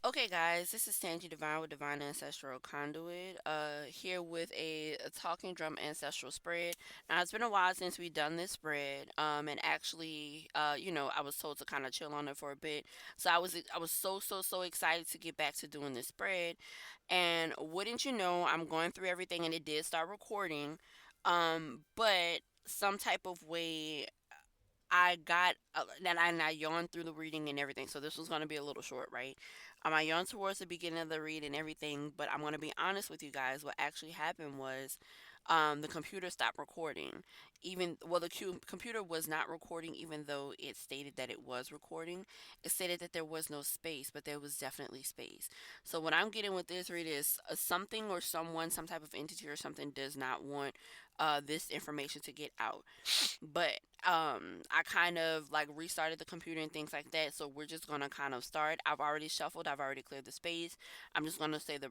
Okay, guys, this is Tangy Divine with Divine Ancestral Conduit. Here with a talking drum ancestral spread. Now, it's been a while since we've done this spread. And actually, I was told to kind of chill on it for a bit. So I was so excited to get back to doing this spread. And wouldn't you know, I'm going through everything, and it did start recording. But some type of way I got and I yawned through the reading and everything. So this was going to be a little short, right? I yawned towards the beginning of the read and everything, but I'm going to be honest with you guys. What actually happened was, the computer stopped recording. The computer was not recording, even though it stated that it was recording. It stated that there was no space, but there was definitely space. So what I'm getting with this read is, something or someone, some type of entity or something, does not want this information to get out. But I kind of like restarted the computer and things like that. So we're just gonna kind of start. I've already shuffled. I've already cleared the space. I'm just gonna say the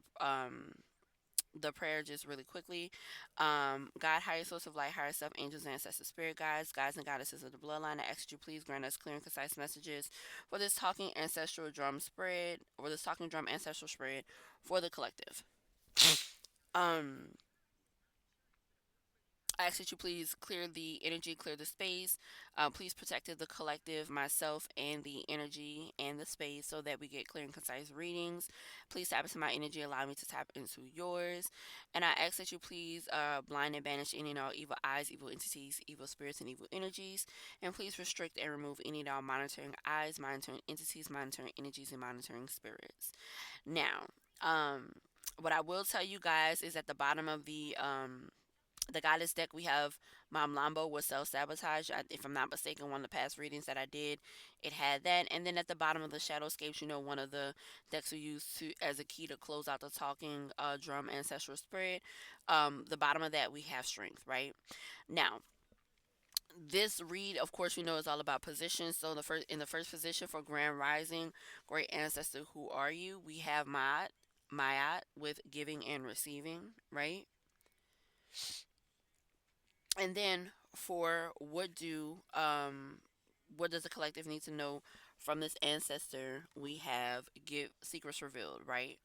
prayer just really quickly. God, higher source of light, higher self, angels, ancestors, spirit guides and goddesses of the bloodline, I ask that you please grant us clear and concise messages for this talking ancestral drum spread, or this talking drum ancestral spread for the collective. Um, I ask that you please clear the energy, clear the space. Please protect the collective, myself, and the energy and the space so that we get clear and concise readings. Please tap into my energy, allow me to tap into yours. And I ask that you please blind and banish any and all evil eyes, evil entities, evil spirits, and evil energies. And please restrict and remove any and all monitoring eyes, monitoring entities, monitoring energies, and monitoring spirits. Now, what I will tell you guys is at the bottom of the goddess deck we have Mom Lambo with self sabotage. If I'm not mistaken, one of the past readings that I did, it had that. And then at the bottom of the Shadowscapes, one of the decks we use to as a key to close out the talking drum ancestral spread. The bottom of that we have strength. Right now, this read, of course, is all about position. So in the first position for Grand Rising, Great Ancestor, who are you? We have Mayat with giving and receiving. Right. And then for what does the collective need to know from this ancestor? We have give secrets revealed, right?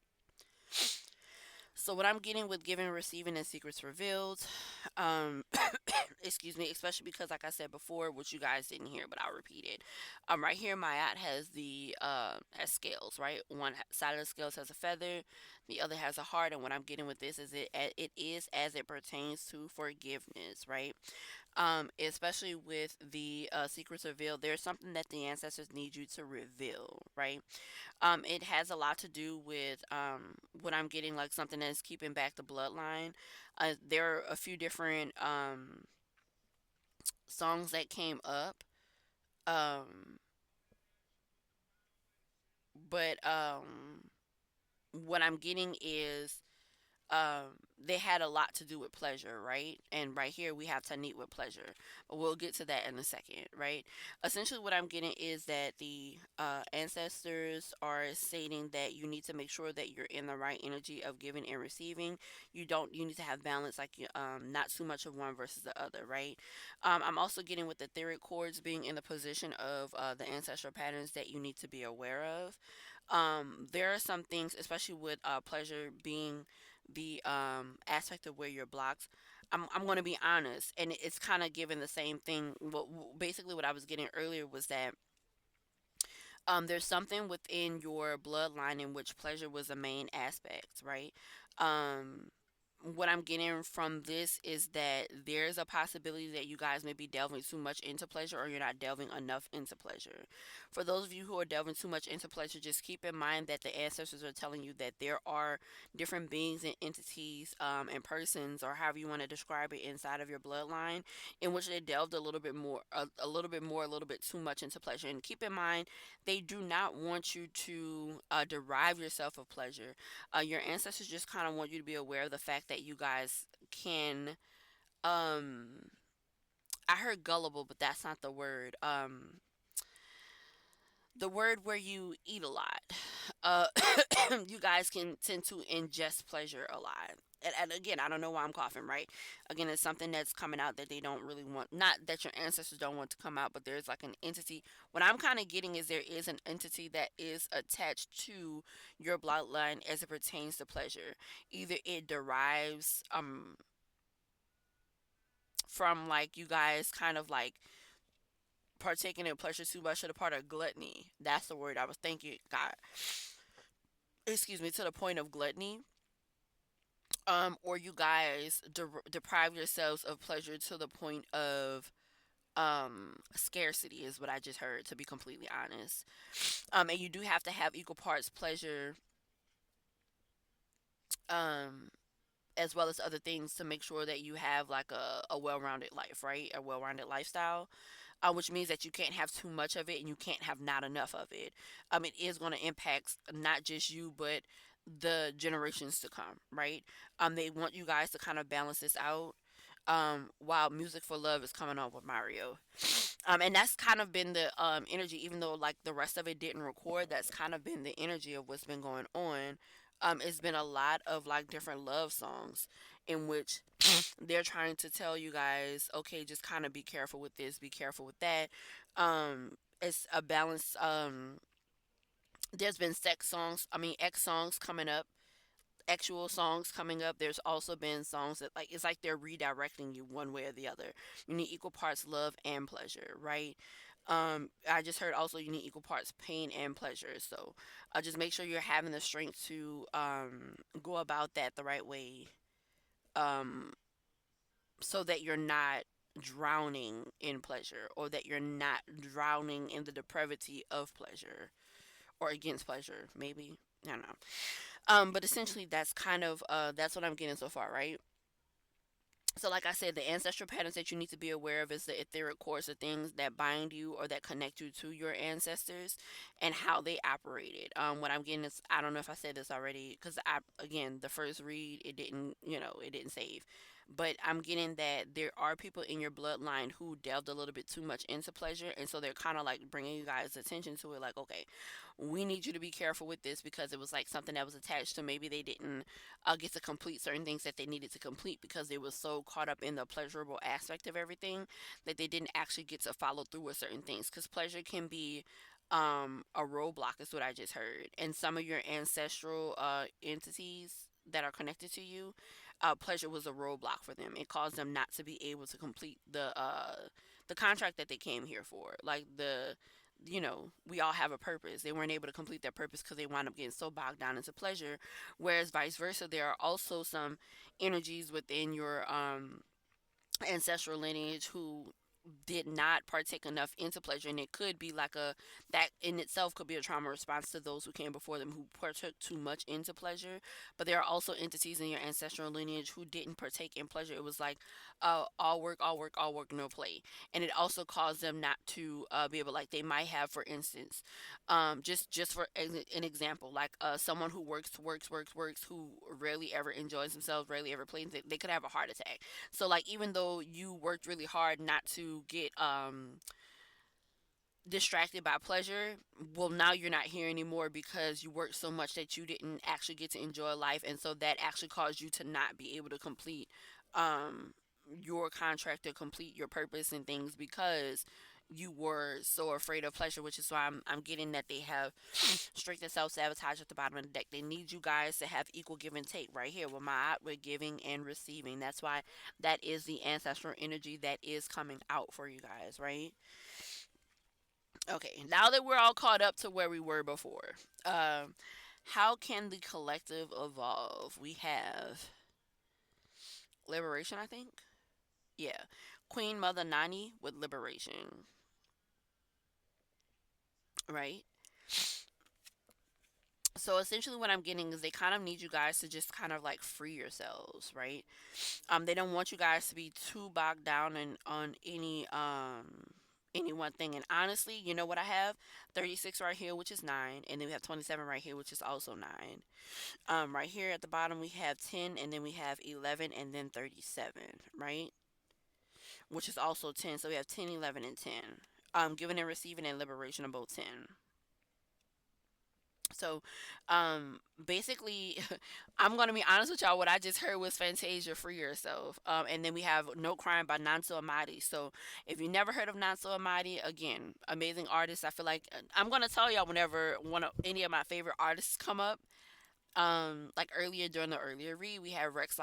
So what I'm getting with giving, receiving, and secrets revealed, um, excuse me, especially because like I said before, which you guys didn't hear, but I'll repeat it. Right here, my yacht has the has scales, right? One side of the scales has a feather, the other has a heart, and what I'm getting with this is it is as it pertains to forgiveness, right? Especially with the secrets revealed, there's something that the ancestors need you to reveal, right? It has a lot to do with what I'm getting, like something that's keeping back the bloodline. There are a few different songs that came up, um, but what I'm getting is they had a lot to do with pleasure, right? And right here we have Tanit with pleasure. But we'll get to that in a second, right? Essentially, what I'm getting is that the ancestors are stating that you need to make sure that you're in the right energy of giving and receiving. You need to have balance, like not too much of one versus the other, right? I'm also getting with the etheric chords being in the position of the ancestral patterns that you need to be aware of. There are some things, especially with pleasure being the aspect of where you're blocked. I'm going to be honest, and it's kind of given the same thing. Basically, what I was getting earlier was that there's something within your bloodline in which pleasure was a main aspect, right? Um, what I'm getting from this is that there's a possibility that you guys may be delving too much into pleasure, or you're not delving enough into pleasure. For those of you who are delving too much into pleasure, just keep in mind that the ancestors are telling you that there are different beings and entities, and persons, or however you want to describe it, inside of your bloodline in which they delved a little bit more, a little bit too much into pleasure. And keep in mind, they do not want you to derive yourself of pleasure. Your ancestors just kind of want you to be aware of the fact that you guys can. Um, I heard gullible, but that's not the word. The word where you eat a lot. Uh, you guys can tend to ingest pleasure a lot. and again, I don't know why I'm coughing, right? Again, it's something that's coming out that they don't really want. Not that your ancestors don't want to come out, but there's like an entity. What I'm kind of getting is there is an entity that is attached to your bloodline as it pertains to pleasure. Either it derives from like you guys kind of like partaking in pleasure too much to the part of gluttony. That's the word I was thinking. God, excuse me, to the point of gluttony. Or you guys deprive yourselves of pleasure to the point of scarcity is what I just heard, to be completely honest. And you do have to have equal parts pleasure um as well as other things to make sure that you have like a well-rounded life, right? A well-rounded lifestyle, which means that you can't have too much of it and you can't have not enough of it. It is going to impact not just you, but the generations to come, right? They want you guys to kind of balance this out. While Music for Love is coming on with Mario. And that's kind of been the energy, even though like the rest of it didn't record, that's kind of been the energy of what's been going on. It's been a lot of like different love songs in which they're trying to tell you guys, okay, just kind of be careful with this, be careful with that. It's a balance. There's been X songs coming up, actual songs coming up. There's also been songs that like it's like they're redirecting you one way or the other. You need equal parts love and pleasure, right? I just heard also you need equal parts pain and pleasure. So just make sure you're having the strength to go about that the right way, um, so that you're not drowning in pleasure or that you're not drowning in the depravity of pleasure or against pleasure, maybe. I don't know. But essentially that's kind of that's what I'm getting so far, right? So like I said, the ancestral patterns that you need to be aware of is the etheric cores, the things that bind you or that connect you to your ancestors and how they operated. What I'm getting is, I don't know if I said this already, because I, again, the first read, it didn't, it didn't save. But I'm getting that there are people in your bloodline who delved a little bit too much into pleasure, and so they're kind of like bringing you guys attention to it. Like, okay, we need you to be careful with this because it was like something that was attached to, maybe they didn't get to complete certain things that they needed to complete because they were so caught up in the pleasurable aspect of everything that they didn't actually get to follow through with certain things, because pleasure can be a roadblock is what I just heard. And some of your ancestral entities that are connected to you, pleasure was a roadblock for them. It caused them not to be able to complete the contract that they came here for. Like we all have a purpose. They weren't able to complete their purpose because they wound up getting so bogged down into pleasure. Whereas vice versa, there are also some energies within your ancestral lineage who did not partake enough into pleasure, and it could be like a that in itself could be a trauma response to those who came before them who partook too much into pleasure. But there are also entities in your ancestral lineage who didn't partake in pleasure. It was like all work, all work, all work, no play. And it also caused them not to be able, like they might have, for instance, just for an example, like someone who works, who rarely ever enjoys themselves, rarely ever plays, they could have a heart attack. So like even though you worked really hard not to get distracted by pleasure, well now you're not here anymore because you worked so much that you didn't actually get to enjoy life, and so that actually caused you to not be able to complete um your contract, to complete your purpose and things, because you were so afraid of pleasure, which is why I'm getting that they have strict and self-sabotage at the bottom of the deck. They need you guys to have equal give and take right here with my with giving and receiving. That's why that is the ancestral energy that is coming out for you guys, right? Okay, now that we're all caught up to where we were before, how can the collective evolve? We have liberation, I think. Yeah, Queen Mother Nani with liberation, right? So essentially, what I'm getting is they kind of need you guys to just kind of like free yourselves, right? They don't want you guys to be too bogged down in on any one thing. And honestly, you know what, I have 36 right here, which is 9, and then we have 27 right here, which is also 9. Right here at the bottom we have 10, and then we have 11, and then 37, right? Which is also 10. So we have 10, 11, and 10. Giving and receiving and liberation are both 10. So, basically, I'm gonna be honest with y'all. What I just heard was Fantasia, Free Yourself. And then we have No Crime by Nanso Amadi. So, if you never heard of Nanso Amadi, again, amazing artist. I feel like I'm gonna tell y'all whenever one of any of my favorite artists come up. Like earlier during the earlier read, we have Rex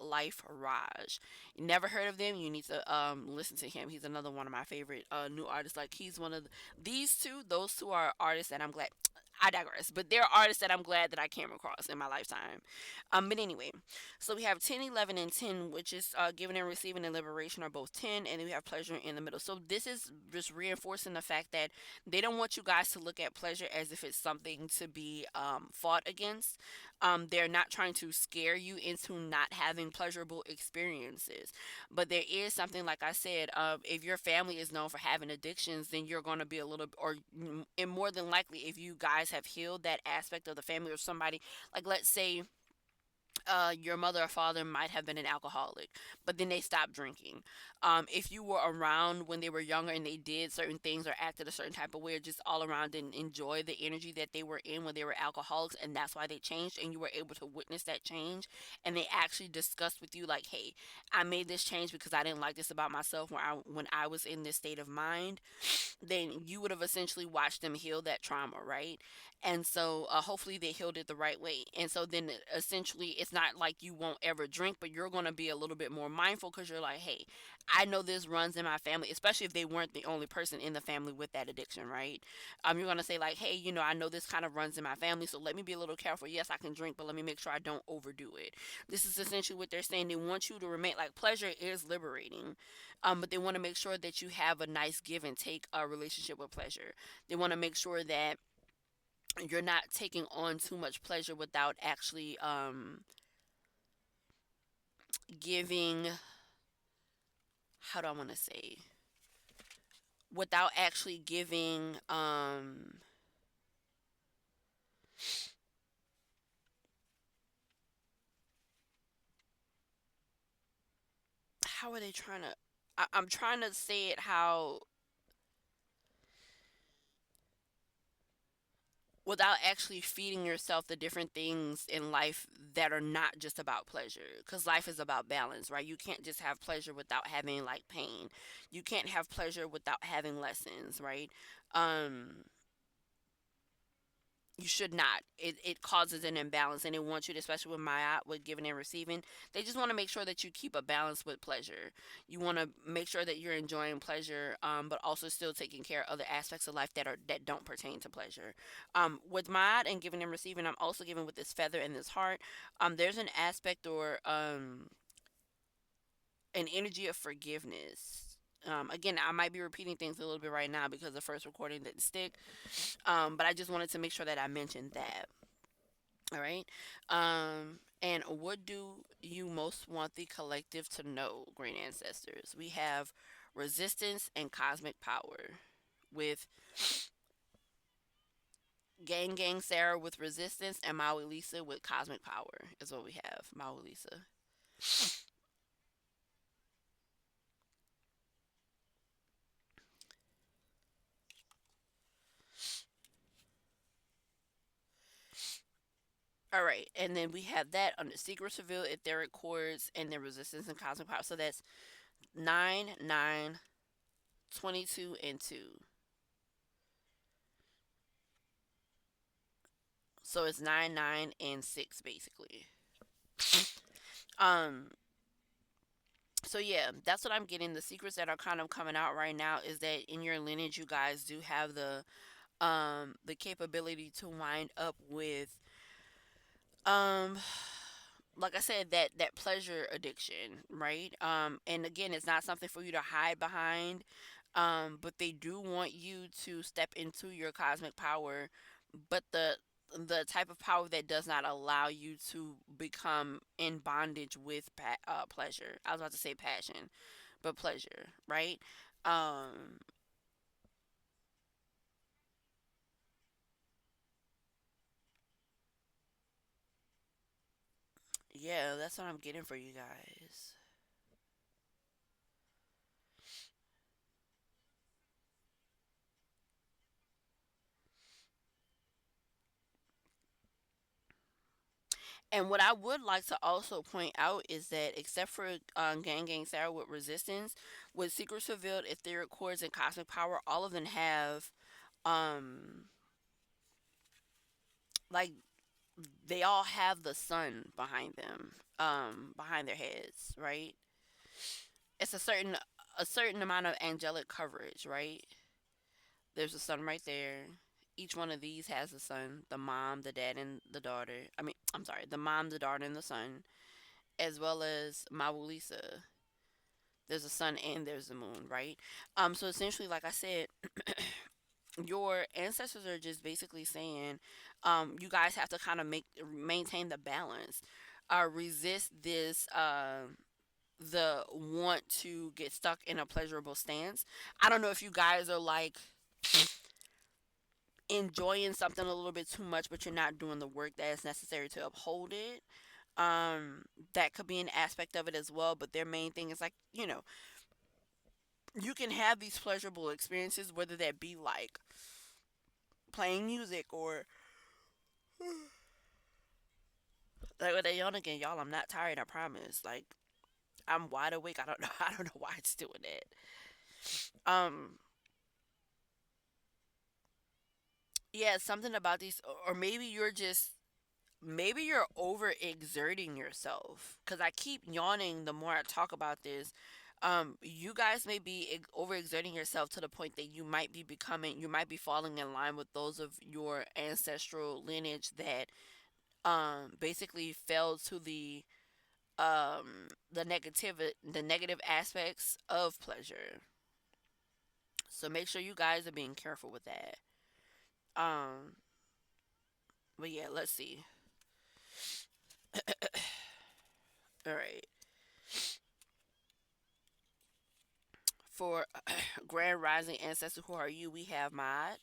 Life Raj. You never heard of them? You need to listen to him. He's another one of my favorite new artists. Like he's one of these two. Those two are artists that I'm glad. I digress, but they're artists that I'm glad that I came across in my lifetime. But anyway, so we have 10, 11, and 10, which is giving and receiving and liberation are both 10, and then we have pleasure in the middle. So this is just reinforcing the fact that they don't want you guys to look at pleasure as if it's something to be fought against. They're not trying to scare you into not having pleasurable experiences. But there is something, like I said, if your family is known for having addictions, then you're going to be a little, and more than likely, if you guys have healed that aspect of the family or somebody, like let's say your mother or father might have been an alcoholic, but then they stopped drinking. If you were around when they were younger and they did certain things or acted a certain type of way, or just all around didn't enjoy the energy that they were in when they were alcoholics, and that's why they changed, and you were able to witness that change, and they actually discussed with you, like, hey, I made this change because I didn't like this about myself when I was in this state of mind, then you would have essentially watched them heal that trauma, right? And so hopefully they healed it the right way. And so then essentially it's not like you won't ever drink, but you're going to be a little bit more mindful because you're like, hey, I know this runs in my family, especially if they weren't the only person in the family with that addiction, right? You're going to say, like, hey, I know this kind of runs in my family, so let me be a little careful. Yes, I can drink, but let me make sure I don't overdo it. This is essentially what they're saying. They want you to remain, like, pleasure is liberating, but they want to make sure that you have a nice give and take relationship with pleasure. They want to make sure that you're not taking on too much pleasure without actually giving, how do I want to say, without actually giving how are they trying to, I'm trying to say it how, without actually feeding yourself the different things in life that are not just about pleasure, because life is about balance, right? You can't just have pleasure without having like pain. You can't have pleasure without having lessons, right? um you should not. It causes an imbalance, and they want you to, especially with my with giving and receiving, they just want to make sure that you keep a balance with pleasure. You want to make sure that you're enjoying pleasure, but also still taking care of other aspects of life that don't pertain to pleasure. With my and giving and receiving, I'm also giving with this feather and this heart. There's an aspect or an energy of forgiveness. Again, I might be repeating things a little bit right now because the first recording didn't stick. But I just wanted to make sure that I mentioned that. All right. And what do you most want the collective to know, great ancestors? We have resistance and cosmic power with Gang Sarah with resistance and Maui Lisa with cosmic power is what we have. Maui Lisa. All right. And then we have that under secret reveal, etheric chords, and then resistance and cosmic power. So that's 9, 9, 22, and 2. So it's 9, 9, and 6 basically. Um, so yeah, that's what I'm getting. The secrets that are kind of coming out right now is that in your lineage, you guys do have the capability to wind up with um like I said, that pleasure addiction, right? And again, it's not something for you to hide behind. But they do want you to step into your cosmic power, but the type of power that does not allow you to become in bondage with pleasure. I was about to say passion, but pleasure, right? Um, yeah, that's what I'm getting for you guys. And what I would like to also point out is that except for Gang Gang Sarah with Resistance, with Secrets Revealed, Etheric Chords, and Cosmic Power, all of them have um like they all have the sun behind them, behind their heads, right? It's a certain amount of angelic coverage, right? There's a sun right there. Each one of these has a son, the mom, the dad, and the daughter. I mean, I'm sorry, the mom, the daughter, and the son, as well as Mawulisa. There's a sun and there's the moon, right? So essentially, like I said, your ancestors are just basically saying, you guys have to kind of maintain the balance, resist this, the want to get stuck in a pleasurable stance. I don't know if you guys are like enjoying something a little bit too much, but you're not doing the work that is necessary to uphold it. That could be an aspect of it as well. But their main thing is like, you can have these pleasurable experiences, whether that be like playing music or like with that young again, y'all. I'm not tired. I promise. Like I'm wide awake. I don't know. I don't know why it's doing it. Um, yeah, something about these, or maybe you're overexerting yourself. Cause I keep yawning the more I talk about this. You guys may be overexerting yourself to the point that you might be falling in line with those of your ancestral lineage that basically fell to the negative aspects of pleasure. So make sure you guys are being careful with that. Um, but yeah, let's see. All right. For Grand Rising Ancestor, who are you? We have Maat,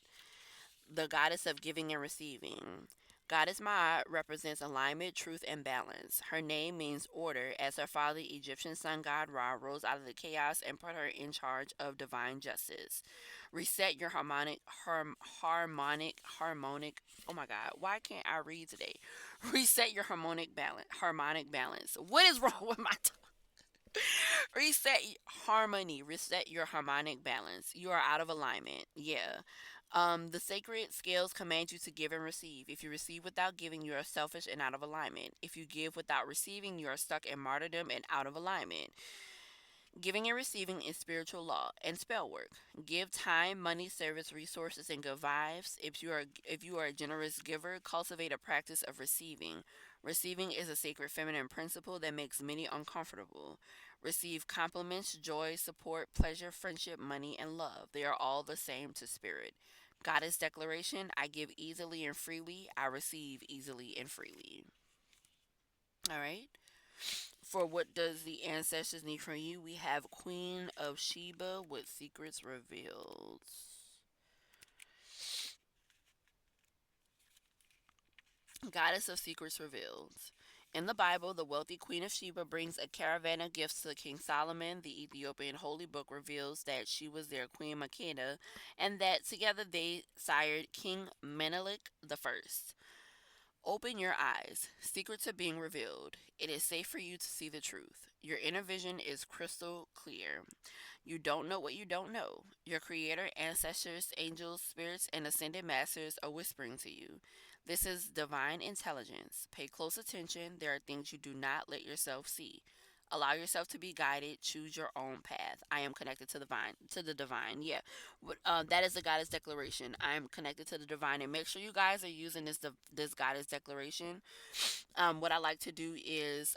the goddess of giving and receiving. Goddess Maat represents alignment, truth, and balance. Her name means order, as her father, Egyptian sun god Ra, rose out of the chaos and put her in charge of divine justice. Reset your harmonic. Oh my God, why can't I read today? Reset your harmonic balance. What is wrong with my reset harmony, reset your harmonic balance. You are out of alignment. Yeah. The sacred scales command you to give and receive. If you receive without giving, you are selfish and out of alignment. If you give without receiving, you are stuck in martyrdom and out of alignment. Giving and receiving is spiritual law and spell work. Give time, money, service, resources, and good vibes. If you are a generous giver, cultivate a practice of receiving. Receiving is a sacred feminine principle that makes many uncomfortable. Receive compliments, joy, support, pleasure, friendship, money, and love. They are all the same to spirit. Goddess declaration: I give easily and freely, I receive easily and freely. All right. For what does the ancestors need from you? We have Queen of Sheba with secrets revealed. Goddess of secrets revealed. In the Bible, the wealthy Queen of Sheba brings a caravan of gifts to King Solomon. The Ethiopian holy book reveals that she was their Queen Makeda and that together they sired King Menelik the First. Open your eyes. Secrets are being revealed. It is safe for you to see the truth. Your inner vision is crystal clear. You don't know what you don't know. Your creator, ancestors, angels, spirits, and ascended masters are whispering to you. This is divine intelligence. Pay close attention. There are things you do not let yourself see. Allow yourself to be guided. Choose your own path. I am connected to the divine. To the divine, yeah. That is the goddess declaration. I am connected to the divine, and make sure you guys are using this goddess declaration. What I like to do is,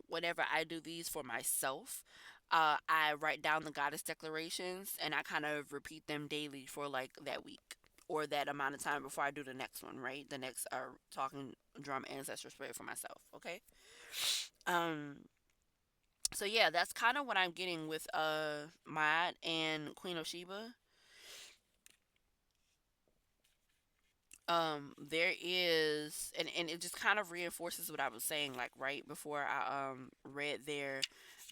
whenever I do these for myself, I write down the goddess declarations and I kind of repeat them daily for like that week or that amount of time before I do the next one, right? The next talking drum ancestor spirit for myself. Okay. Um. So yeah, that's kind of what I'm getting with Mad and Queen of Sheba. There is, and it just kind of reinforces what I was saying, like right before I read their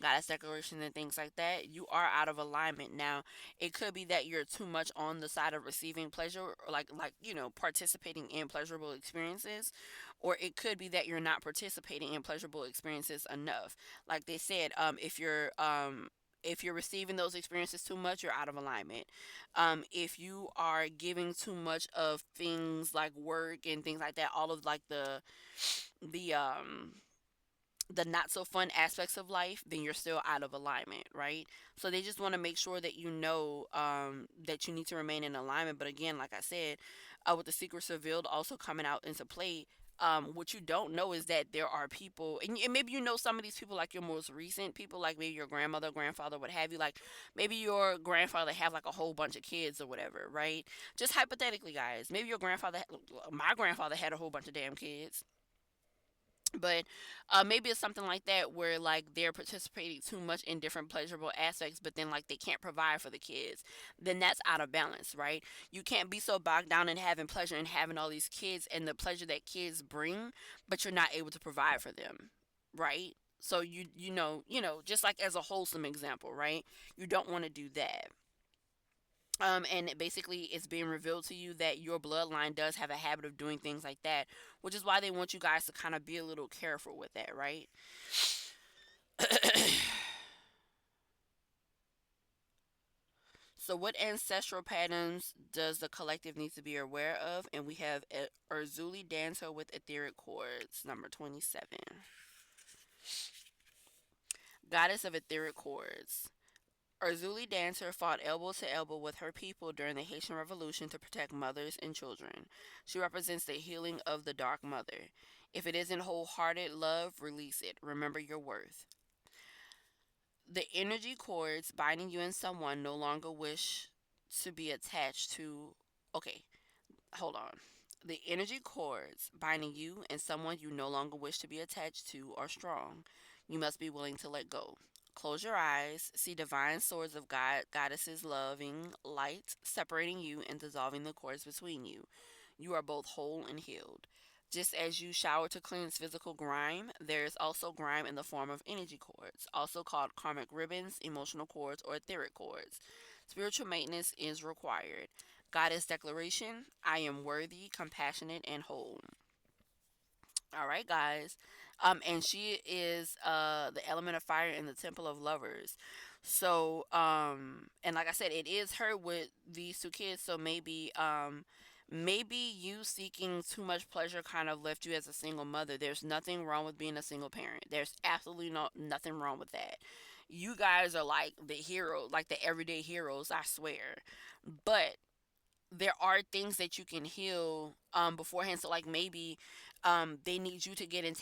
goddess declaration and things like that, you are out of alignment. Now, it could be that you're too much on the side of receiving pleasure, or participating in pleasurable experiences, or it could be that you're not participating in pleasurable experiences enough. Like they said, if you're receiving those experiences too much, you're out of alignment. If you are giving too much of things like work and things like that, all of like the the not so fun aspects of life, then you're still out of alignment, right? So they just want to make sure that you know that you need to remain in alignment. But again, like I said, with the secrets revealed also coming out into play, what you don't know is that there are people, and maybe you know some of these people, like your most recent people, like maybe your grandmother, grandfather, what have you. Like maybe your grandfather have like a whole bunch of kids or whatever, right? Just hypothetically, guys, maybe your grandfather, my grandfather had a whole bunch of damn kids, but maybe it's something like that where like they're participating too much in different pleasurable aspects, but then like they can't provide for the kids. Then that's out of balance, right? You can't be so bogged down in having pleasure and having all these kids and the pleasure that kids bring, but you're not able to provide for them, right? So just like as a wholesome example, right? You don't want to do that. And basically it's being revealed to you that your bloodline does have a habit of doing things like that, which is why they want you guys to kind of be a little careful with that, right? So what ancestral patterns does the collective need to be aware of? And we have Urzuli dancer with etheric cords, number 27. Goddess of etheric cords. Urzuli dancer fought elbow to elbow with her people during the Haitian Revolution to protect mothers and children. She represents the healing of the Dark Mother. If it isn't wholehearted love, release it. Remember your worth. The energy cords binding you and someone no longer wish to be attached to. Okay, hold on. The energy cords binding you and someone you no longer wish to be attached to are strong. You must be willing to let go. Close your eyes, see divine swords of God, goddesses loving light separating you and dissolving the cords between you. You are both whole and healed. Just as you shower to cleanse physical grime, there is also grime in the form of energy cords, also called karmic ribbons, emotional cords, or etheric cords. Spiritual maintenance is required. Goddess declaration: I am worthy, compassionate, and whole. All right, guys. And she is the element of fire in the temple of lovers. So, and like I said, it is her with these two kids. So maybe you seeking too much pleasure kind of left you as a single mother. There's nothing wrong with being a single parent. There's absolutely nothing wrong with that. You guys are like the hero, like the everyday heroes, I swear. But there are things that you can heal beforehand. So like maybe they need you to get in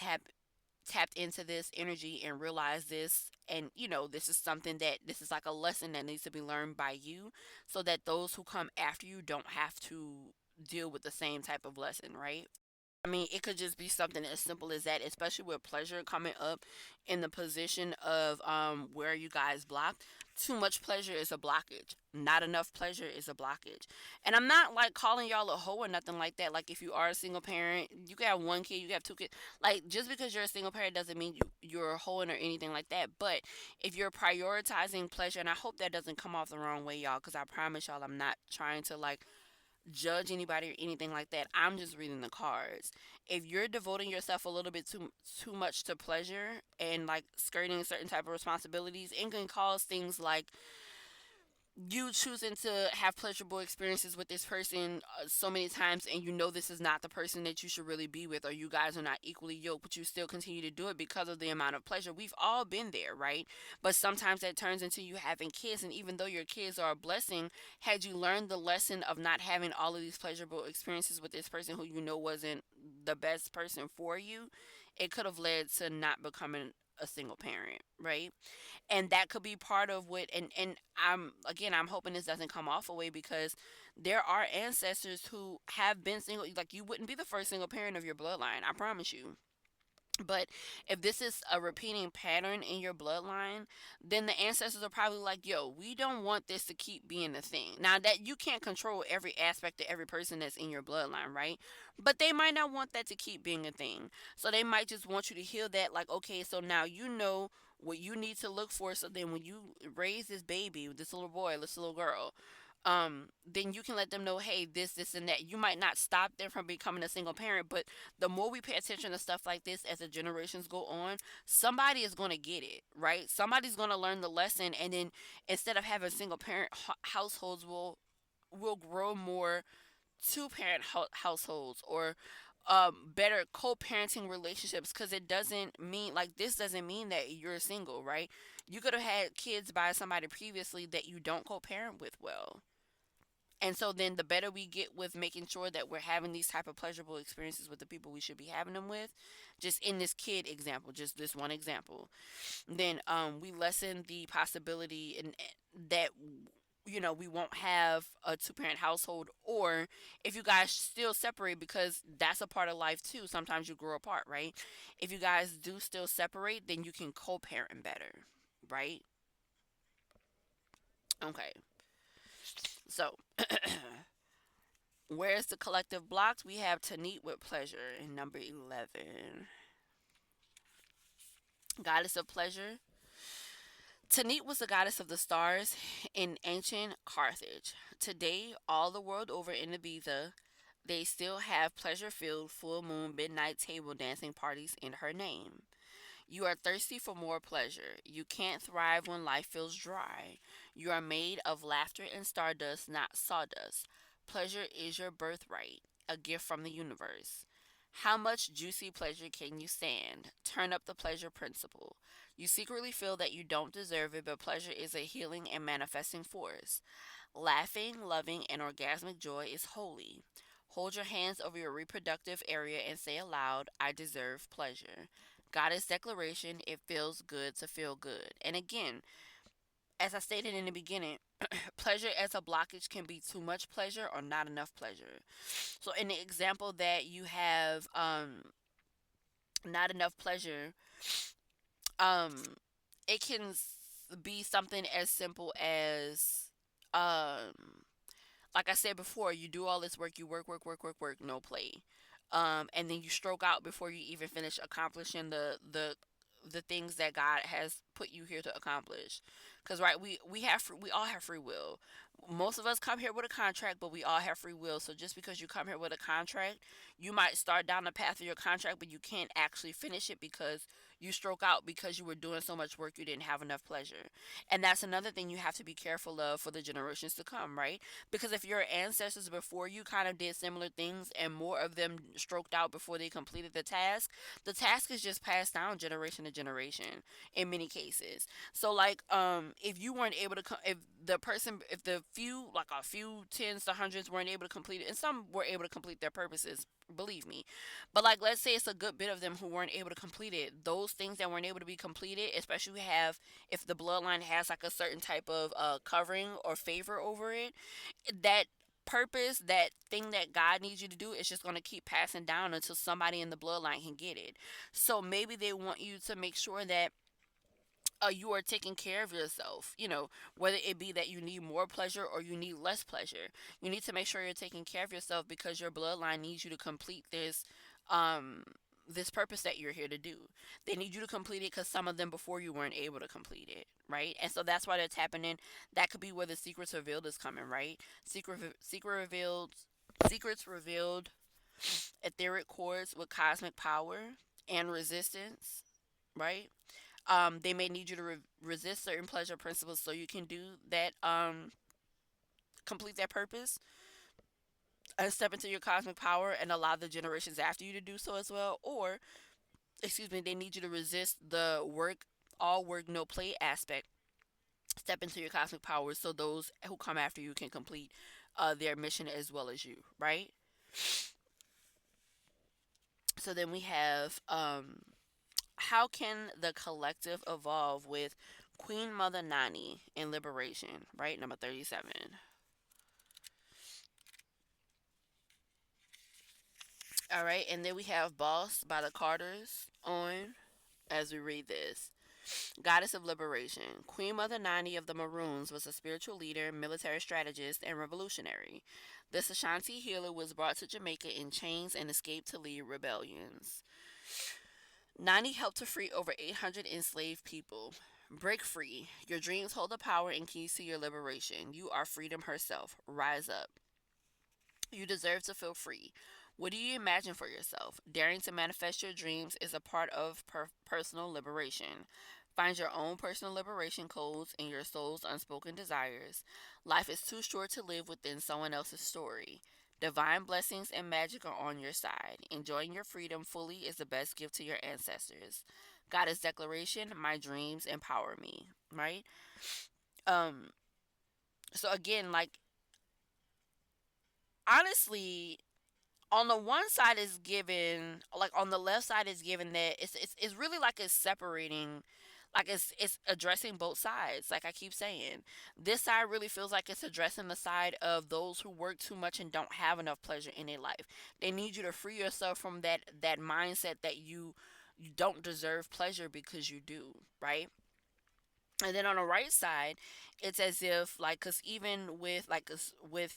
tapped into this energy and realize this, and this is something that this is like a lesson that needs to be learned by you, so that those who come after you don't have to deal with the same type of lesson, right? I mean, it could just be something as simple as that, especially with pleasure coming up in the position of where you guys blocked. Too much pleasure is a blockage. Not enough pleasure is a blockage. And I'm not like calling y'all a hoe or nothing like that. Like if you are a single parent, you can have one kid, you can have two kids. Like just because you're a single parent doesn't mean you're a hoeing or anything like that. But if you're prioritizing pleasure, and I hope that doesn't come off the wrong way, y'all, because I promise y'all I'm not trying to like judge anybody or anything like that. I'm just reading the cards. If you're devoting yourself a little bit too much to pleasure and like skirting certain type of responsibilities, it can cause things like you choosing to have pleasurable experiences with this person so many times, and this is not the person that you should really be with, or you guys are not equally yoked, but you still continue to do it because of the amount of pleasure. We've all been there, right? But sometimes that turns into you having kids, and even though your kids are a blessing, had you learned the lesson of not having all of these pleasurable experiences with this person who wasn't the best person for you, it could have led to not becoming a single parent, right? And that could be part of what, and I'm hoping this doesn't come off away, because there are ancestors who have been single. Like you wouldn't be the first single parent of your bloodline, I promise you. But if this is a repeating pattern in your bloodline, then the ancestors are probably like, yo, we don't want this to keep being a thing. Now, that you can't control every aspect of every person that's in your bloodline, right? But they might not want that to keep being a thing. So they might just want you to heal that, like, okay, so now what you need to look for, so then when you raise this baby, this little boy, this little girl, then you can let them know, hey, this, and that. You might not stop them from becoming a single parent, but the more we pay attention to stuff like this as the generations go on, somebody is going to get it, right? Somebody's going to learn the lesson, and then instead of having single parent households, will grow more two parent households, or better co-parenting relationships, because it doesn't mean, like, this doesn't mean that you're single, right? You could have had kids by somebody previously that you don't co-parent with well. And so then the better we get with making sure that we're having these type of pleasurable experiences with the people we should be having them with, just in this kid example, just this one example, then we lessen the possibility and that we won't have a two parent household. Or if you guys still separate, because that's a part of life too, sometimes you grow apart, right? If you guys do still separate, then you can co-parent better, right? Okay, so where's the collective blocks? We have to meet with pleasure in number 11. Goddess of pleasure. Tanit was the goddess of the stars in ancient Carthage. Today, all the world over in Ibiza, they still have pleasure filled full moon midnight table dancing parties in her name. You are thirsty for more pleasure. You can't thrive when life feels dry. You are made of laughter and stardust, not sawdust. Pleasure is your birthright, a gift from the universe. How much juicy pleasure can you stand? Turn up the pleasure principle. You secretly feel that you don't deserve it, but pleasure is a healing and manifesting force. Laughing, loving, and orgasmic joy is holy. Hold your hands over your reproductive area and say aloud, I deserve pleasure. Goddess declaration, it feels good to feel good. And again, as I stated in the beginning, pleasure as a blockage can be too much pleasure or not enough pleasure. So in the example that you have, not enough pleasure, um it can be something as simple as, like I said before, you do all this work, you work, work, work, work, work, no play. And then you stroke out before you even finish accomplishing the things that God has put you here to accomplish. Because right, we all have free will. Most of us come here with a contract, but we all have free will. So just because you come here with a contract, you might start down the path of your contract, but you can't actually finish it because you stroke out because you were doing so much work you didn't have enough pleasure. And that's another thing you have to be careful of for the generations to come, right? Because if your ancestors before you kind of did similar things and more of them stroked out before they completed the task is just passed down generation to generation in many cases. So like, if you weren't able to if the few, like a few tens to hundreds, weren't able to complete it, and some were able to complete their purposes, believe me, but like, let's say it's a good bit of them who weren't able to complete it, those things that weren't able to be completed, especially if the bloodline has like a certain type of covering or favor over it, that purpose, that thing that God needs you to do, is just going to keep passing down until somebody in the bloodline can get it. So maybe they want you to make sure that you are taking care of yourself, whether it be that you need more pleasure or you need less pleasure. You need to make sure you're taking care of yourself because your bloodline needs you to complete um this purpose that you're here to do. They need you to complete it because some of them before you weren't able to complete it, right? And so that's why that's happening. That could be where the secrets revealed is coming, right? Secrets revealed, etheric chords with cosmic power and resistance, right? They may need you to resist certain pleasure principles so you can do that, complete that purpose and step into your cosmic power and allow the generations after you to do so as well. Or, excuse me, they need you to resist the all work, no play aspect. Step into your cosmic power so those who come after you can complete their mission as well as you, right? So then we have, how can the collective evolve with Queen Mother Nani in Liberation, right? Number 37. All right, and then we have Boss by the Carters on as we read this. Goddess of Liberation. Queen Mother Nani of the Maroons was a spiritual leader, military strategist, and revolutionary. This Ashanti healer was brought to Jamaica in chains and escaped to lead rebellions. Nani helped to free over 800 enslaved people. Break free. Your dreams hold the power and keys to your liberation. You are freedom herself. Rise up. You deserve to feel free. What do you imagine for yourself? Daring to manifest your dreams is a part of personal liberation. Find your own personal liberation codes in your soul's unspoken desires. Life is too short to live within someone else's story. Divine blessings and magic are on your side. Enjoying your freedom fully is the best gift to your ancestors. Goddess declaration, my dreams empower me, right? Um so again, like, honestly, on the one side is given, like on the left side is given that it's really like it's separating, like it's addressing both sides. Like I keep saying, this side really feels like it's addressing the side of those who work too much and don't have enough pleasure in their life. They need you to free yourself from that mindset that you don't deserve pleasure because you do, right? And then on the right side, it's as if, like, because even with like with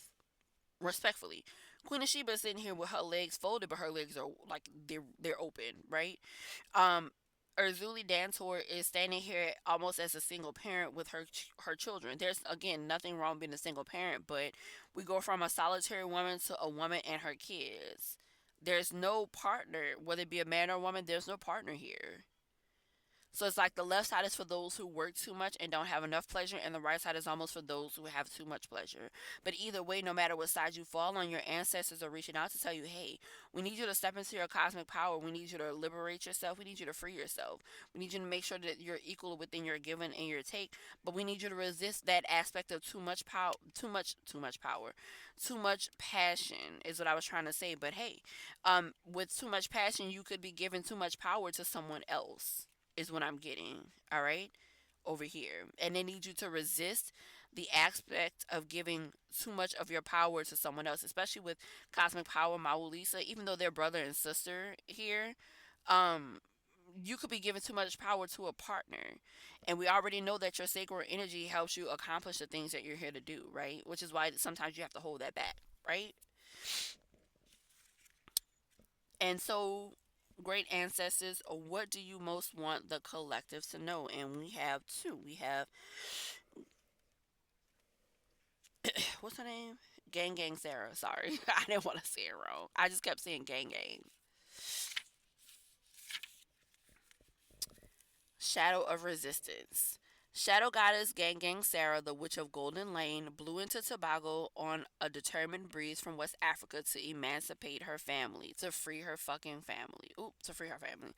respectfully, Queen of Sheba is sitting here with her legs folded, but her legs are like they're open, right? Um, Urzuli Dantor is standing here almost as a single parent with her children. There's again nothing wrong being a single parent, but we go from a solitary woman to a woman and her kids. There's no partner, whether it be a man or a woman. There's no partner here. So it's like the left side is for those who work too much and don't have enough pleasure, and the right side is almost for those who have too much pleasure. But either way, no matter what side you fall on, your ancestors are reaching out to tell you, hey, we need you to step into your cosmic power. We need you to liberate yourself. We need you to free yourself. We need you to make sure that you're equal within your giving and your take. But we need you to resist that aspect of too much power, too much passion is what I was trying to say. But hey, with too much passion, you could be giving too much power to someone else is what I'm getting. All right, over here, and they need you to resist the aspect of giving too much of your power to someone else, especially with cosmic power, Maulisa. Even though they're brother and sister here, um, you could be giving too much power to a partner, and we already know that your sacred energy helps you accomplish the things that you're here to do, right? Which is why sometimes you have to hold that back, right? And so, great ancestors, what do you most want the collective to know? And we have two. We have, what's her name? Gang Gang Sarah. Sorry, I didn't want to say it wrong. I just kept saying Gang Gang. Shadow of Resistance. Shadow Goddess Gang Gang Sarah, the Witch of Golden Lane, blew into Tobago on a determined breeze from West Africa to emancipate her family, to free her fucking family. Oop, to free her family.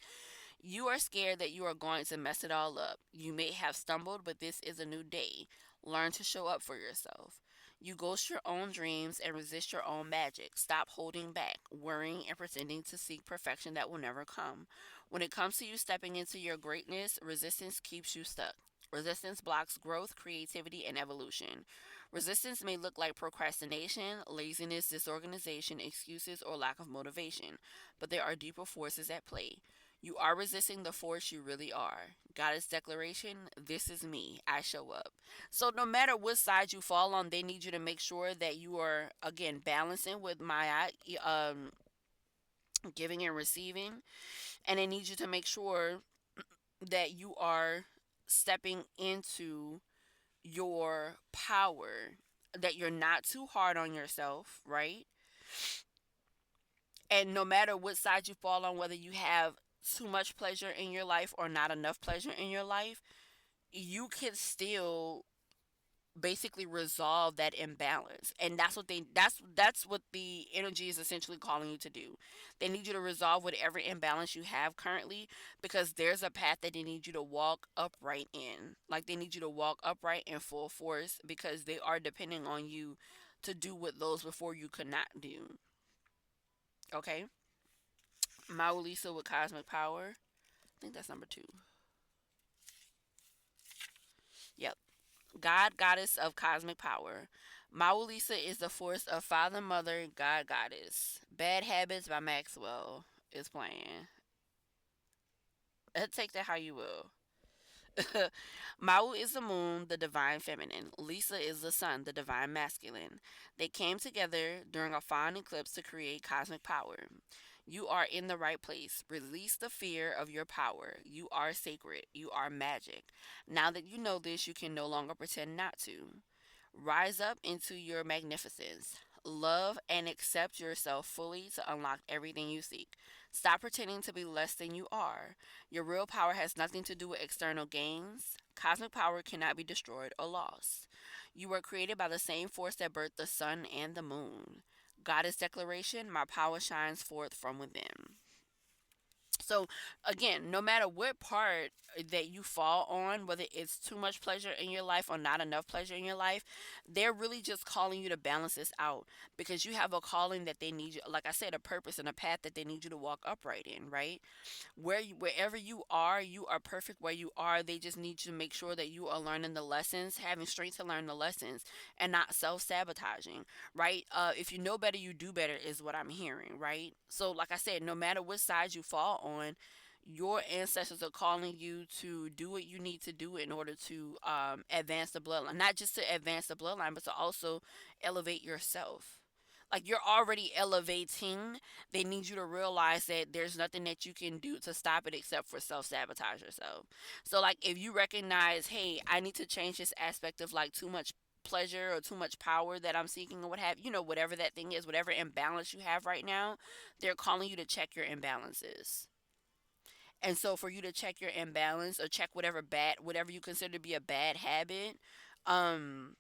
You are scared that you are going to mess it all up. You may have stumbled, but this is a new day. Learn to show up for yourself. You ghost your own dreams and resist your own magic. Stop holding back, worrying, and pretending to seek perfection that will never come. When it comes to you stepping into your greatness, resistance keeps you stuck. Resistance blocks growth, creativity, and evolution. Resistance may look like procrastination, laziness, disorganization, excuses, or lack of motivation, but there are deeper forces at play. You are resisting the force you really are. Goddess declaration, this is me. I show up. So no matter what side you fall on, they need you to make sure that you are again balancing with my giving and receiving, and they need you to make sure that you are stepping into your power, that you're not too hard on yourself, right? And no matter what side you fall on, whether you have too much pleasure in your life or not enough pleasure in your life, you can still basically resolve that imbalance. And that's what the energy is essentially calling you to do. They need you to resolve whatever imbalance you have currently, because there's a path that they need you to walk upright in. Like they need you to walk upright in full force, because they are depending on you to do what those before you could not do. Okay? Maulisa with cosmic power. I think that's number 2. Yep. God, goddess of cosmic power. Maulisa is the force of father, mother, God, goddess. Bad Habits by Maxwell is playing. Take that how you will. Mau is the moon, the divine feminine. Lisa is the sun, the divine masculine. They came together during a fawn eclipse to create cosmic power. You are in the right place. Release the fear of your power. You are sacred. You are magic. Now that you know this, you can no longer pretend not to. Rise up into your magnificence. Love and accept yourself fully to unlock everything you seek. Stop pretending to be less than you are. Your real power has nothing to do with external gains. Cosmic power cannot be destroyed or lost. You were created by the same force that birthed the sun and the moon. Goddess declaration, my power shines forth from within. So again, no matter what part that you fall on, whether it's too much pleasure in your life or not enough pleasure in your life, they're really just calling you to balance this out, because you have a calling that they need you, like I said, a purpose and a path that they need you to walk upright in, right? Wherever you are perfect where you are. They just need you to make sure that you are learning the lessons, having strength to learn the lessons, and not self-sabotaging, right? If you know better, you do better is what I'm hearing, right? So like I said, no matter what side you fall on, your ancestors are calling you to do what you need to do in order to advance the bloodline, not just to advance the bloodline, but to also elevate yourself. Like, you're already elevating. They need you to realize that there's nothing that you can do to stop it except for self-sabotage yourself. So like, if you recognize, hey, I need to change this aspect of like too much pleasure or too much power that I'm seeking, or what have you know, whatever that thing is, whatever imbalance you have right now, they're calling you to check your imbalances. And so for you to check your imbalance, or check whatever you consider to be a bad habit, um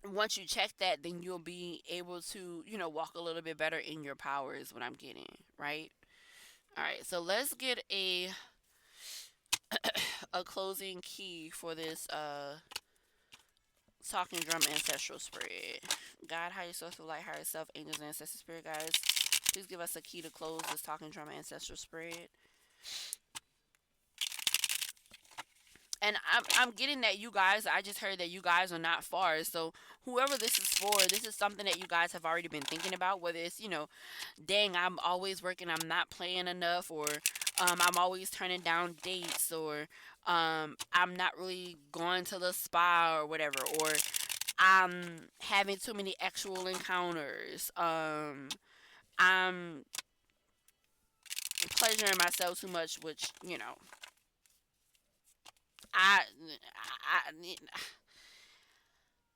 once you check that, then you'll be able to, walk a little bit better in your power is what I'm getting, right? All right, so let's get a closing key for this talking drum ancestral spread. God, higher source of light, higher self, angels, ancestor, spirit guides, please give us a key to close this talking drum ancestral spread. And I'm getting that you guys, I just heard that you guys are not far. So whoever this is for, this is something that you guys have already been thinking about. Whether it's, dang, I'm always working, I'm not playing enough, or I'm always turning down dates, or I'm not really going to the spa or whatever, or I'm having too many actual encounters. I'm pleasuring myself too much, which, I,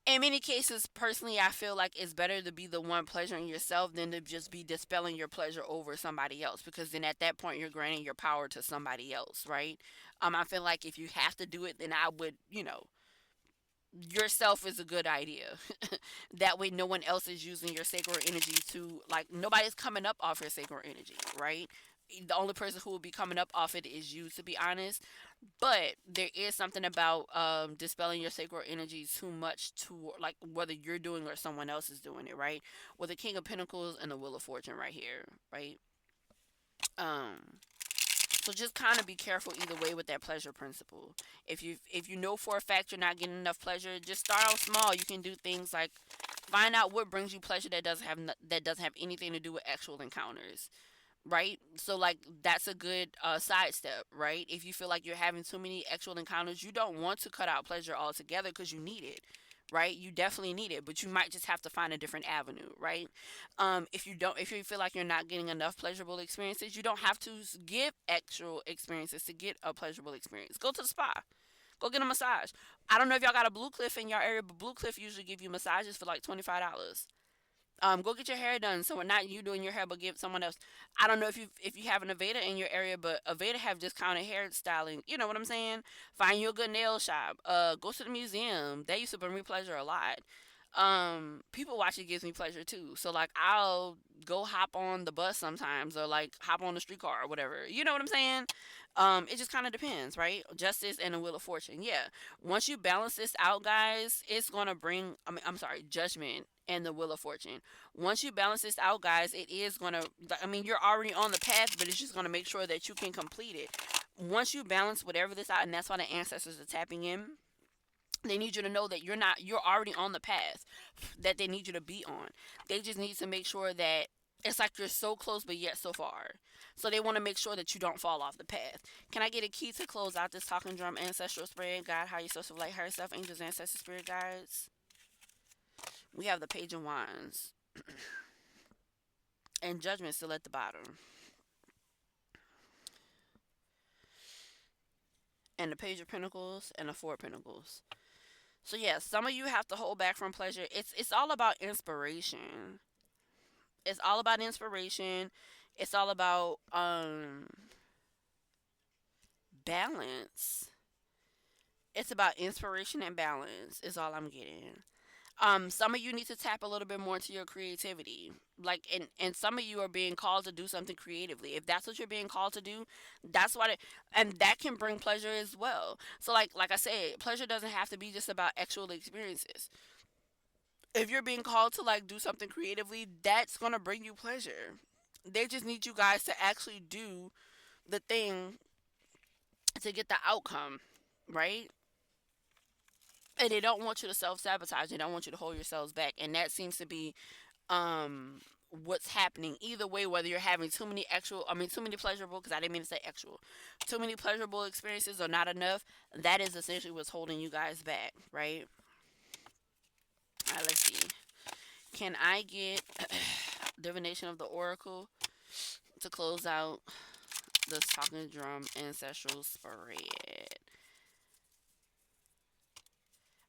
in many cases, personally, I feel like it's better to be the one pleasuring yourself than to just be dispelling your pleasure over somebody else, because then at that point you're granting your power to somebody else, right? I feel like if you have to do it, then I would, yourself is a good idea. That way no one else is using your sacred energy to, like, nobody's coming up off your sacred energy, right? The only person who will be coming up off it is you, to be honest. But there is something about dispelling your sacred energy too much, to like, whether you're doing or someone else is doing it, right? With the King of Pentacles and the Wheel of Fortune right here, right? Um, so just kind of be careful either way with that pleasure principle. If you know for a fact you're not getting enough pleasure, just start out small. You can do things like find out what brings you pleasure that doesn't have anything to do with actual encounters, right? So like, that's a good sidestep, right? If you feel like you're having too many actual encounters, you don't want to cut out pleasure altogether, because you need it, right? You definitely need it, but you might just have to find a different avenue, right? If you feel like you're not getting enough pleasurable experiences, you don't have to give actual experiences to get a pleasurable experience. Go to the spa. Go get a massage. I don't know if y'all got a Blue Cliff in your area, but Blue Cliff usually give you massages for like $25. Go get your hair done. So not you doing your hair, but give someone else. I don't know if you have an Aveda in your area, but Aveda have discounted hairstyling. You know what I'm saying? Find you a good nail shop. Go to the museum. That used to bring me pleasure a lot. People watching gives me pleasure too. So like, I'll go hop on the bus sometimes, or like hop on the streetcar or whatever. You know what I'm saying? It just kind of depends, right? Justice and the Wheel of Fortune. Yeah. Once you balance this out, guys, it's gonna bring. I'm sorry, Judgment and the Wheel of Fortune. Once you balance this out, guys, it is gonna. I mean, you're already on the path, but it's just gonna make sure that you can complete it. Once you balance whatever this out, and that's why the ancestors are tapping in. They need you to know that you're already on the path that they need you to be on. They just need to make sure that it's like you're so close but yet so far. So they want to make sure that you don't fall off the path. Can I get a key to close out this talking drum ancestral spread? God, how you social light, higher self, angels, ancestors, spirit guides. We have the Page of Wands. And Judgment still at the bottom. And the Page of Pentacles and the Four of Pentacles. So yeah, some of you have to hold back from pleasure. It's all about inspiration. It's all about inspiration. It's all about balance. It's about inspiration and balance is all I'm getting. Some of you need to tap a little bit more into your creativity. Like, and some of you are being called to do something creatively. If that's what you're being called to do, that's what it, and that can bring pleasure as well. So like I said, pleasure doesn't have to be just about actual experiences. If you're being called to like do something creatively, that's going to bring you pleasure. They just need you guys to actually do the thing to get the outcome, right? And they don't want you to self sabotage. They don't want you to hold yourselves back, and that seems to be what's happening either way, whether you're having too many actual, I mean too many pleasurable, because I didn't mean to say actual, too many pleasurable experiences or not enough. That is essentially what's holding you guys back, right? All right, let's see. Can I get divination of the oracle to close out the talking drum ancestral spread?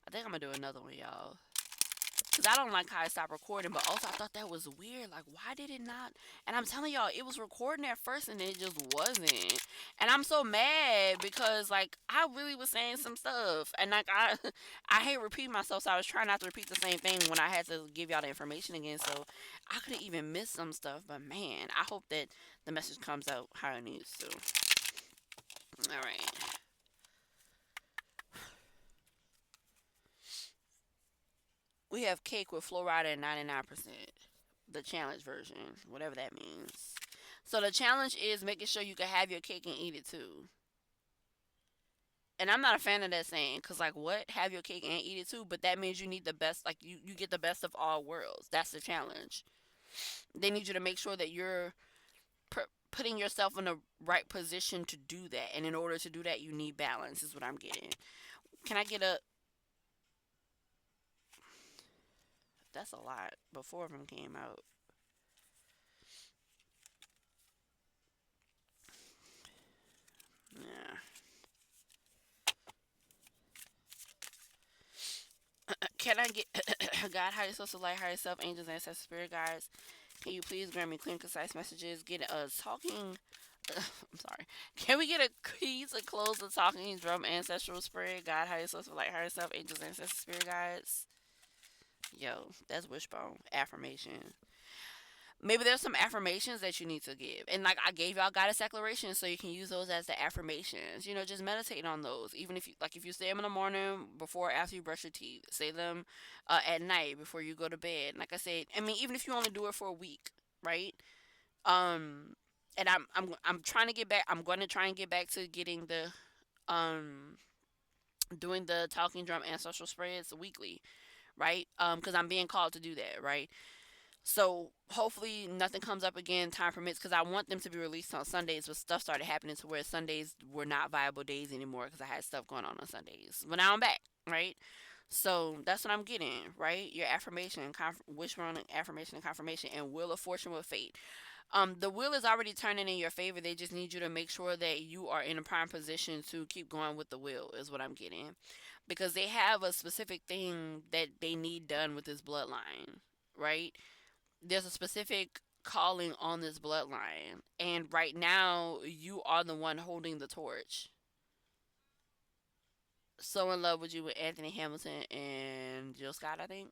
I think I'm gonna do another one, y'all. Cause I don't like how I stopped recording, but also I thought that was weird. Like, why did it not? And I'm telling y'all, it was recording at first, and it just wasn't. And I'm so mad because, like, I really was saying some stuff, and like I hate repeating myself, so I was trying not to repeat the same thing when I had to give y'all the information again. So I could have even missed some stuff, but man, I hope that the message comes out how it needs to. All right. We have cake with fluoride at 99%. The challenge version, whatever that means. So the challenge is making sure you can have your cake and eat it too. And I'm not a fan of that saying, because like, what, have your cake and eat it too? But that means you need the best, like, you get the best of all worlds. That's the challenge. They need you to make sure that you're putting yourself in the right position to do that. And in order to do that, you need balance, is what I'm getting. Can I get a, that's a lot. But four of them came out. Yeah. Can I get God, higher source of light, higher self, angels, ancestors, spirit guides? Can you please grant me clear, concise messages? Get a talking. I'm sorry. Can we get a key to close the talking drum ancestral spirit? God, higher source of light, higher self, angels, ancestors, spirit guides. Yo, that's wishbone affirmation. Maybe there's some affirmations that you need to give. And like I gave y'all goddess declarations, so you can use those as the affirmations. You know, just meditate on those. Even if you like, if you say them in the morning before or after you brush your teeth, say them at night before you go to bed. Like I said, I mean, even if you only do it for a week, right? Um, and I'm trying to get back. I'm going to try and get back to getting the um doing the talking drum ancestral spreads weekly, right? Because I'm being called to do that, right? So hopefully nothing comes up again, time permits, because I want them to be released on Sundays. But stuff started happening to where Sundays were not viable days anymore because I had stuff going on Sundays. But now I'm back, right? So that's what I'm getting, right? Your affirmation, wish running affirmation and confirmation, and wheel of fortune with fate. The wheel is already turning in your favor. They just need you to make sure that you are in a prime position to keep going with the wheel. Is what I'm getting, because they have a specific thing that they need done with this bloodline, right? There's a specific calling on this bloodline, and right now you are the one holding the torch. So in love with you with Anthony Hamilton and Jill Scott, I think.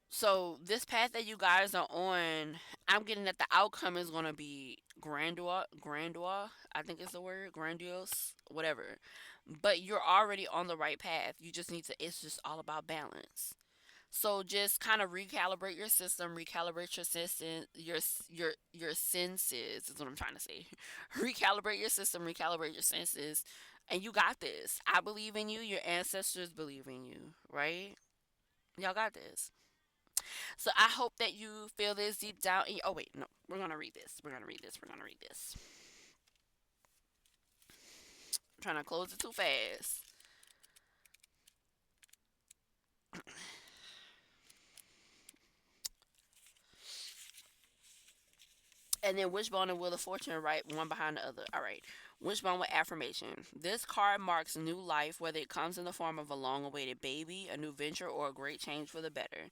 So this path that you guys are on, I'm getting that the outcome is going to be grandeur, I think is the word, grandiose, whatever. But you're already on the right path. You just need to, it's just all about balance. So just kind of recalibrate your system, recalibrate your system, your senses is what I'm trying to say. Recalibrate your system, recalibrate your senses, and you got this. I believe in you. Your ancestors believe in you, right? Y'all got this. So I hope that you feel this deep down. Oh wait, no, we're gonna read this. We're gonna read this. We're gonna read this. I'm trying to close it too fast. And then Wishbone and Wheel of Fortune are right one behind the other. All right. Wishbone with affirmation. This card marks new life, whether it comes in the form of a long awaited baby, a new venture, or a great change for the better.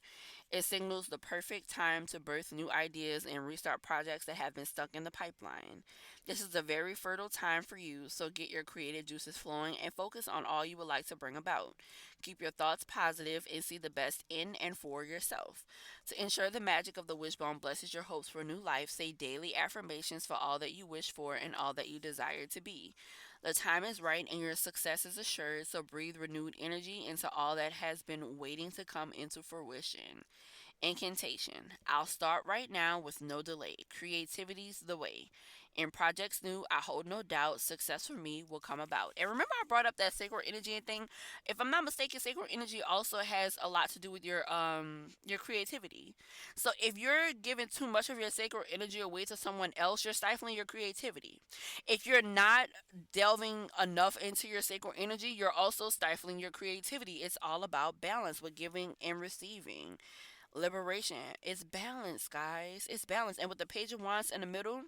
It signals the perfect time to birth new ideas and restart projects that have been stuck in the pipeline. This is a very fertile time for you, so get your creative juices flowing and focus on all you would like to bring about. Keep your thoughts positive and see the best in and for yourself. To ensure the magic of the wishbone blesses your hopes for new life, say daily affirmations for all that you wish for and all that you desire to be. The time is right and your success is assured, so breathe renewed energy into all that has been waiting to come into fruition. Incantation. I'll start right now with no delay. Creativity's the way. In projects new, I hold no doubt success for me will come about. And remember, I brought up that sacred energy thing. If I'm not mistaken, sacred energy also has a lot to do with your creativity. So if you're giving too much of your sacred energy away to someone else, you're stifling your creativity. If you're not delving enough into your sacred energy, you're also stifling your creativity. It's all about balance with giving and receiving. Liberation. It's balance, guys. It's balance. And with the page of wands in the middle,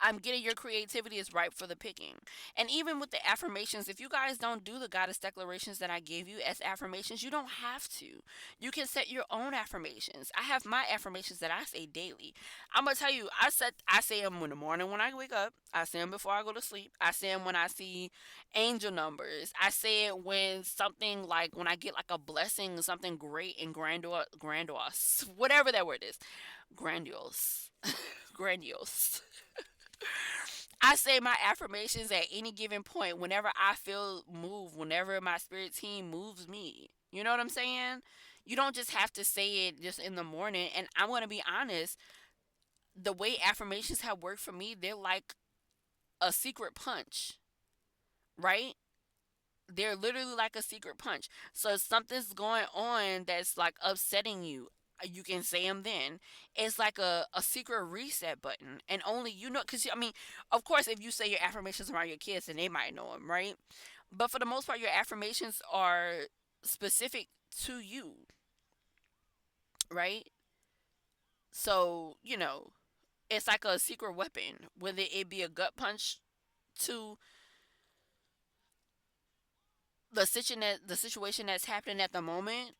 I'm getting your creativity is ripe for the picking. And even with the affirmations, if you guys don't do the goddess declarations that I gave you as affirmations, you don't have to. You can set your own affirmations. I have my affirmations that I say daily. I'm gonna tell you, I say them in the morning when I wake up. I say them before I go to sleep. I say them when I see angel numbers. I say it when something like when I get like a blessing, something great and grandiose, whatever that word is, grandiose, grandiose. I say my affirmations at any given point whenever I feel moved, whenever my spirit team moves me. You know what I'm saying? You don't just have to say it just in the morning. And I'm going to be honest, the way affirmations have worked for me, they're like a secret punch, right? They're literally like a secret punch. So if something's going on that's like upsetting you, you can say them then. It's like a secret reset button. And only you know, because I mean, of course, if you say your affirmations around your kids, then they might know them, right? But for the most part, your affirmations are specific to you, right? So, it's like a secret weapon, whether it be a gut punch to the situation that's happening at the moment,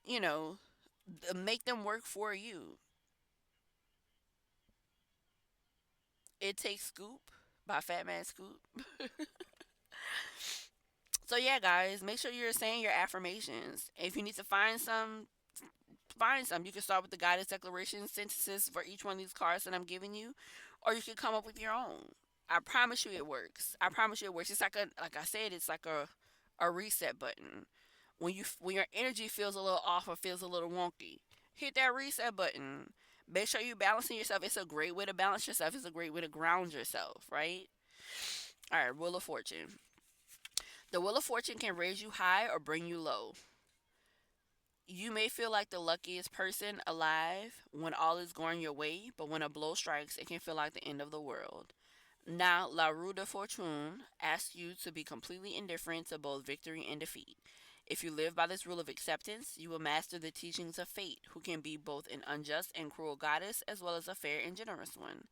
make them work for you. It Takes Scoop by Fat Man Scoop. So yeah, guys, make sure you're saying your affirmations. If you need to find some. You can start with the guidance declaration sentences for each one of these cards that I'm giving you, or you can come up with your own. I promise you it works. I promise you it works. It's like I said, it's like a reset button. When your energy feels a little off or feels a little wonky, hit that reset button. Make sure you're balancing yourself. It's a great way to balance yourself. It's a great way to ground yourself, right? All right, Wheel of Fortune. The Wheel of Fortune can raise you high or bring you low. You may feel like the luckiest person alive when all is going your way, but when a blow strikes, it can feel like the end of the world. Now, La Roue de Fortune asks you to be completely indifferent to both victory and defeat. If you live by this rule of acceptance, you will master the teachings of fate, who can be both an unjust and cruel goddess as well as a fair and generous one.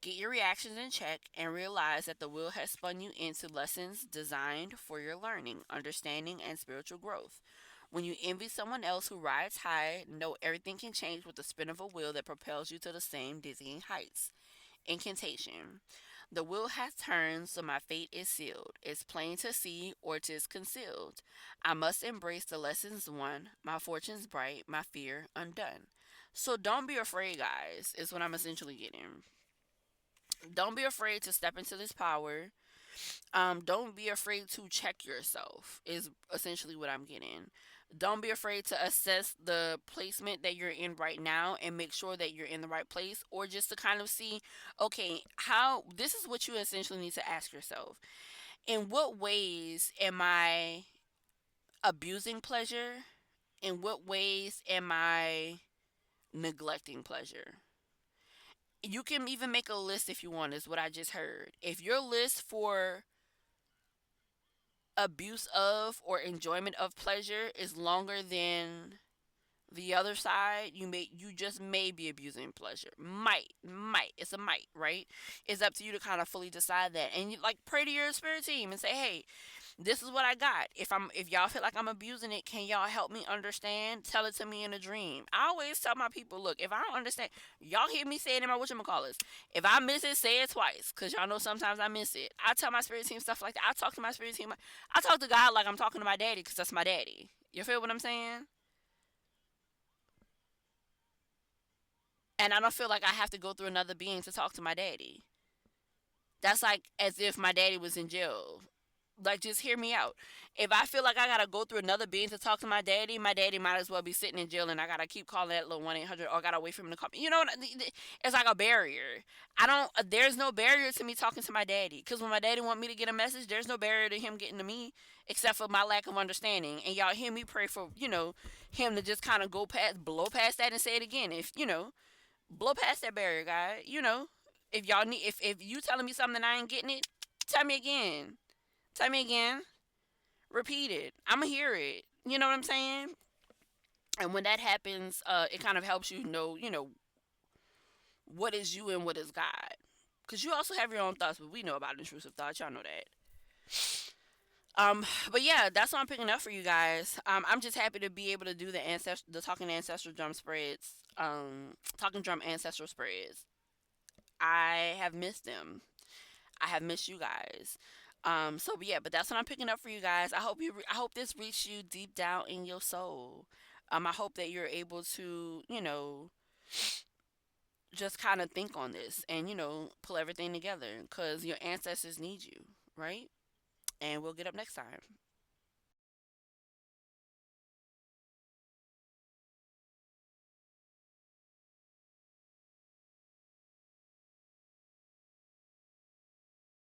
Get your reactions in check and realize that the wheel has spun you into lessons designed for your learning, understanding, and spiritual growth. When you envy someone else who rides high, know everything can change with the spin of a wheel that propels you to the same dizzying heights. Incantation. The wheel has turned, so my fate is sealed. It's plain to see, or 'tis concealed. I must embrace the lessons won, my fortunes bright, my fear undone. So don't be afraid, guys, is what I'm essentially getting. Don't be afraid to step into this power. Don't be afraid to check yourself, is essentially what I'm getting. Don't be afraid to assess the placement that you're in right now and make sure that you're in the right place, or just to kind of see, okay, how this is what you essentially need to ask yourself. In what ways am I abusing pleasure? In what ways am I neglecting pleasure? You can even make a list if you want, is what I just heard. If your list for abuse of or enjoyment of pleasure is longer than The other side, you just may be abusing pleasure. Might. It's a might, right? It's up to you to kind of fully decide that. And you like pray to your spirit team and say, hey, this is what I got. If y'all feel like I'm abusing it, can y'all help me understand? Tell it to me in a dream. I always tell my people, look, if I don't understand, y'all hear me say it in my whatchamacallits. If I miss it, say it twice. Cause y'all know sometimes I miss it. I tell my spirit team stuff like that. I talk to my spirit team. I talk to God like I'm talking to my daddy, cause that's my daddy. You feel what I'm saying? And I don't feel like I have to go through another being to talk to my daddy. That's like as if my daddy was in jail. Like, just hear me out. If I feel like I gotta go through another being to talk to my daddy might as well be sitting in jail, and I gotta keep calling that little 1-800, or I gotta wait for him to call me. You know, it's like a barrier. I don't. There's no barrier to me talking to my daddy, because when my daddy want me to get a message, there's no barrier to him getting to me, except for my lack of understanding. And y'all hear me pray for him to just kind of blow past that, and say it again. If blow past that barrier, guy. If y'all need, if you telling me something and I ain't getting it, tell me again. Tell me again. Repeat it. I'ma hear it. You know what I'm saying? And when that happens, it kind of helps you know what is you and what is God. Cause you also have your own thoughts, but we know about intrusive thoughts. Y'all know that. But yeah, that's what I'm picking up for you guys. I'm just happy to be able to do the talking ancestral drum spreads. Talking drum ancestral spreads. I have missed them. I have missed you guys. So but yeah, but that's what I'm picking up for you guys. I hope this reached you deep down in your soul. I hope that you're able to, just kind of think on this and, pull everything together because your ancestors need you, right? And we'll get up next time.